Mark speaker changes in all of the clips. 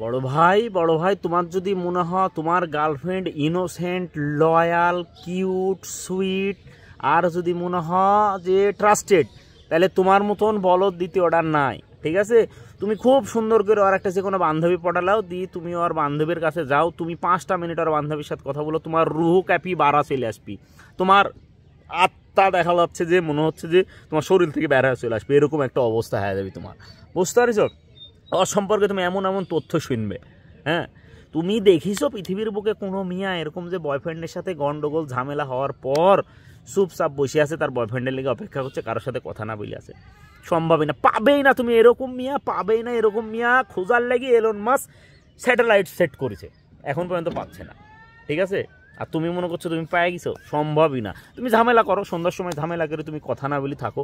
Speaker 1: বড় ভাই তোমার যদি মনে হয় তোমার girlfriend innocent, loyal, cute, sweet, আর যদি মনে হয় যে ট্রাস্টেড, তাহলে তোমার মতন বলদ দ্বিতীয়টা নাই, ঠিক আছে? তুমি খুব সুন্দর করে ওর একটা যে কোনো বান্ধবী পটালাও দিয়ে তুমি ওর বান্ধবীর কাছে যাও, তুমি 5টা মিনিট ওর বান্ধবীর সাথে কথা বলো, তোমার রুহু ক্যাপি বাড়া চলে আসবি, তোমার আত্মা দেখা যাচ্ছে যে মনে হচ্ছে যে তোমার শরীর থেকে বের হয়ে চলে আসবে, এরকম একটা অবস্থা হয়ে যাবে তোমার, বুঝতে পারছো? ওর সম্পর্কে তুমি এমন এমন তথ্য শুনবে। হ্যাঁ, তুমি দেখিছো পৃথিবীর বুকে কোনো মিয়া এরকম যে বয়ফ্রেন্ডের সাথে গন্ডগোল ঝামেলা হওয়ার পর চুপচাপ বসে আছে, তার বয়ফ্রেন্ডের লেগে অপেক্ষা করছে, কারোর সাথে কথা না বলে আছে? সম্ভবই না, পাবেই না, তুমি এরকম মিয়া পাবেই না। এরকম মিয়া খোঁজার লেগে এলন মাস্ক স্যাটেলাইট সেট করেছে, এখন পর্যন্ত পাচ্ছে না, ঠিক আছে? আর তুমি মনে করছো তুমি পেয়ে গেছো? সম্ভবই না। তুমি ঝামেলা করো, সন্ধ্যার সময় ঝামেলা করে তুমি কথা না বলি থাকো,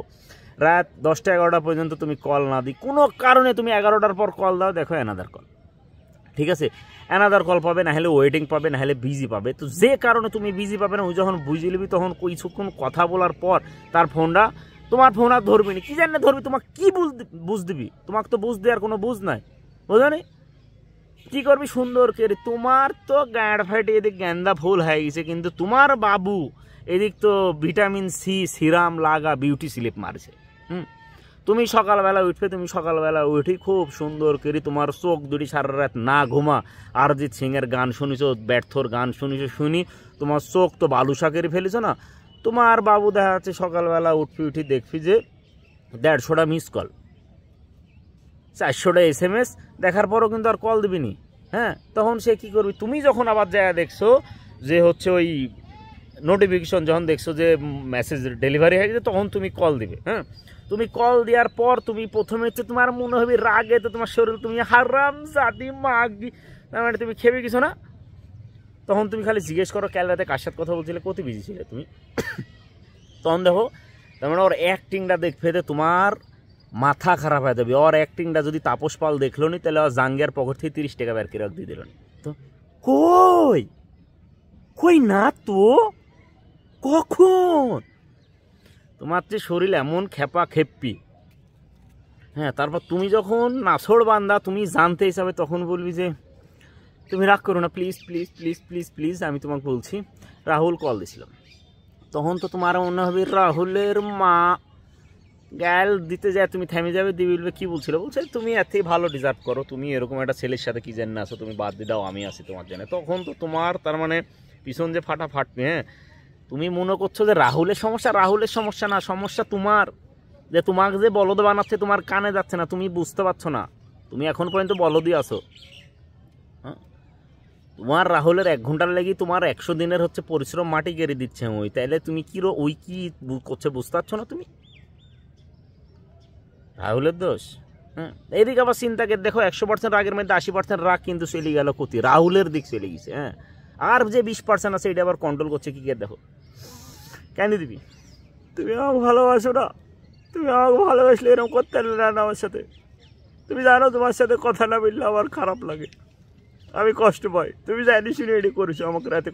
Speaker 1: রাত 10টা 11টা পর্যন্ত তুমি কল না দিই, কোনো কারণে তুমি 11টার পর কল দাও, দেখো অ্যানাদার কল, ঠিক আছে? অ্যানাদার কল পাবে, না হলে ওয়েটিং পাবে, না হলে বিজি পাবে। তো যে কারণে তুমি বিজি পাবে না, ওই যখন বুঝে নিবি তখন কিছুক্ষণ কথা বলার পর তার ফোনটা, তোমার ফোন আর ধরবি না, কি জানে ধরবি, তোমাকে কি বুঝ দিবি? তোমাকে তো বুঝ দেওয়ার কোনো বুঝ নাই, বুঝো নি? কি করবি সুন্দর করে? তোমার তো গাঁড় ফাইটে এদিক গেন্দা ফুল হয়ে গেছে, কিন্তু তোমার বাবু এদিক তো ভিটামিন সি সিরাম লাগা বিউটি স্লিপ মারছে। তুমি সকালবেলা উঠবে, তুমি সকালবেলা উঠি খুব সুন্দর করে তোমার চোখ দুটি সারা রাত না ঘুমা অরিজিৎ সিংয়ের গান শুনিছ, ব্যর্থর গান শুনিছ, শুনি তোমার চোখ তো বালুসা করে ফেলেছ না? তোমার বাবু দেখা যাচ্ছে সকালবেলা উঠি দেখবি যে 150টা মিস কল, 400টা SMS দেখার পরও কিন্তু আর কল দিবিনি। হ্যাঁ, তখন সে কি করবি? তুমি যখন আবার জায়গা দেখছো যে হচ্ছে ওই নোটিফিকেশন যখন দেখছো যে মেসেজ ডেলিভারি হয়ে গেছে, তখন তুমি কল দিবে। হ্যাঁ, তুমি কল দেওয়ার পর তুমি প্রথমে হচ্ছে তোমার মনে হবে রাগে তো তোমার শরীর, তুমি হারাম জাতি মাগি, তার মানে তুমি খেপে গেছো না? তখন তুমি খালি জিজ্ঞেস করো কাল রাতে কার সাথে কথা বলছিলে, কত বিজি ছিলে তুমি? তখন দেখো তার মানে ওর অ্যাক্টিংটা দেখবে তোমার মাথা খারাপ হয়ে যাবে। ওর অ্যাক্টিংটা যদি তাপস পাল দেখলো নি, তাহলে ওর জাঙ্গিয়ার পকেট থেকে 30 টাকা বের করে দিয়ে দিল। তো কই কই না তো কখন তোমার যে শরীর এমন খেপা খেপ্পি। হ্যাঁ, তারপর তুমি যখন নাছড় বান্দা তুমি জানতে হিসাবে, তখন বলবি যে তুমি রাগ করো না, please please please please please, আমি তোমাকে বলছি রাহুল কল দিয়েছিলাম। তখন তো তোমার মনে হবে রাহুলের মা গ্যাল দিতে যায়, তুমি থেমে যাবে, দিয়ে বলবে কী বলছিল? বলছে তুমি এতেই ভালো ডিজার্ভ করো, তুমি এরকম একটা ছেলের সাথে কি জন্য আসো, তুমি বাদ দিয়ে দাও, আমি আসি তোমার জন্য। তখন তো তোমার তার মানে পিছন যে ফাটা ফাটবে। হ্যাঁ, তুমি মনে করছো যে রাহুলের সমস্যা, রাহুলের সমস্যা না, সমস্যা তোমার, যে তোমাকে যে বলদ বানাচ্ছে তোমার কানে যাচ্ছে না, তুমি বুঝতে পারছো না, তুমি এখন পর্যন্ত বলদই আসো। হ্যাঁ, তোমার রাহুলের 1 ঘন্টার লেগে তোমার 100 দিনের হচ্ছে পরিশ্রম মাটি গেড়ে দিচ্ছে ওই, তাইলে তুমি কি ওই কি করছে বুঝতে পারছো না তুমি? রাহুলের দোষ? হ্যাঁ, এইদিকে আবার চিন্তাকে দেখো, 100% রাগের মধ্যে 80% রাগ কিন্তু চলে গেল ক্ষতি, রাহুলের দিক চলে গেছে। হ্যাঁ, আর যে 20% আছে এটা আবার কন্ট্রোল করছে কি করে দেখো। কেন দিবি? তুমি আমাকে ভালোবাসো না? তুমি আমাকে ভালোবাসলে এরকম করতে পারলে না আমার সাথে? তুমি জানো তোমার সাথে কথা না বললে আমার খারাপ লাগে, আমি কষ্ট পাই, তুমি জানি শুনে এটি করেছো আমাকে রাতে।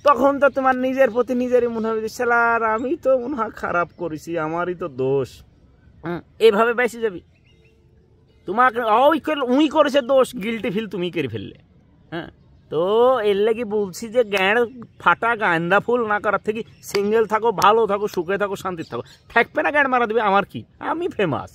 Speaker 1: তখন তো তোমার নিজের প্রতি নিজেরই মনে হবে যে শালার আমি তো মনে হয় খারাপ করেছি, আমারই তো দোষ। এইভাবে বেঁচে যাবি। তোমাকে উই করেছে দোষ, গিল্টি ফিল তুমি করে ফেললে। হ্যাঁ, তো এর লাগে বলছি যে গ্যাঁড় ফাটা গান্দা ফুল না করার থেকে সিঙ্গেল থাকো, ভালো থাকো, সুখে থাকো, শান্তিতে থাকো। থাকবে না গ্যাঁড় মারা দেবে, আমার কি, আমি ফেমাস।